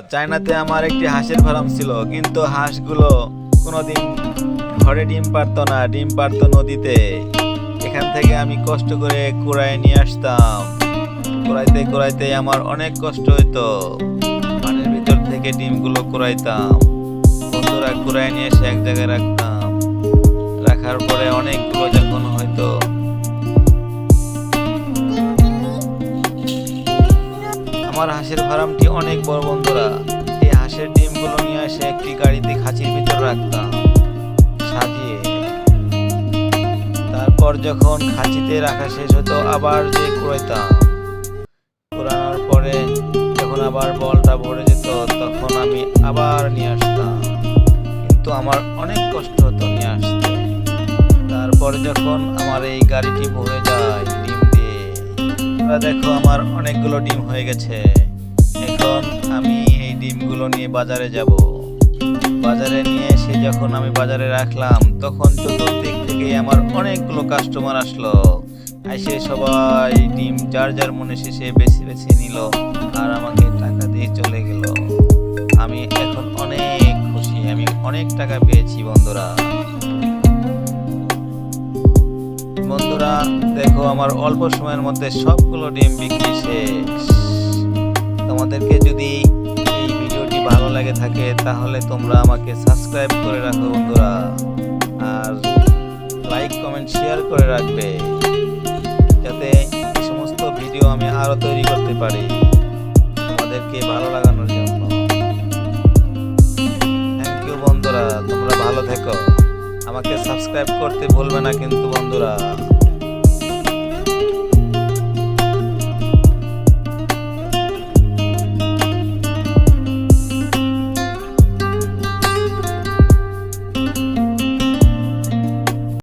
চায়নাতে আমার একটি হাঁসের ফার্ম ছিল, কিন্তু হাঁসগুলো কোনোদিন ঘরে ডিম পারতো না, ডিম পারতো নদীতে। এখান থেকে আমি কষ্ট করে কুড়ায় নিয়ে আসতাম। কুড়াইতে কুড়াইতে আমার অনেক কষ্ট হইতো। পানির ভিতর থেকে ডিমগুলো কুড়াইতাম। বন্ধুরা কুড়ায় নিয়ে এসে এক জায়গায় রাখতাম। রাখার পরে অনেকগুলো যখন হয়তো আমার হাঁসের ফার্মটি অনেক বড় বন্ধুরা। এই হাঁসের ডিমগুলো নিয়ে এসে একটি গাড়িতে খাঁচির ভিতর রাখতাম সাজিয়ে। তারপর যখন খাঁচিতে রাখা শেষ হতো আবার যে কুড়াইতাম। কুড়ানোর পরে যখন আবার বলটা ভরে যেত তখন আমি আবার নিয়ে আসতাম, কিন্তু আমার অনেক কষ্ট হতো নিয়ে আসতে। তারপরে যখন আমার এই গাড়িটি ভরে যায় ডিম দিয়ে, দেখো আমার অনেকগুলো ডিম হয়ে গেছে। এখন আমি এই ডিমগুলো নিয়ে বাজারে যাব। বাজারে নিয়ে এসে যখন আমি বাজারে রাখলাম তখন চতুর্দিক থেকে আমার অনেকগুলো কাস্টমার আসলো। এসে সবাই ডিম যার যার মনে শেষে বেছে বেছে নিল আর আমাকে টাকা দিয়ে চলে গেল। আমি এখন অনেক খুশি, আমি অনেক টাকা পেয়েছি বন্ধুরা। বন্ধুরা দেখো আমার অল্প সময়ের মধ্যে সবগুলো ডিম বিক্রি শেষ। তোমাদেরকে যদি এই ভিডিওটি ভালো লাগে থাকে তাহলে তোমরা আমাকে সাবস্ক্রাইব করে রাখো বন্ধুরা, আর লাইক কমেন্ট শেয়ার করে রাখবে, যাতে এই সমস্ত ভিডিও আমি আরো তৈরি করতে পারি তোমাদেরকে ভালো লাগানোর জন্য। থ্যাংক ইউ বন্ধুরা, তোমরা ভালো থেকো। আমাকে সাবস্ক্রাইব করতে ভুলবে না কিন্তু বন্ধুরা।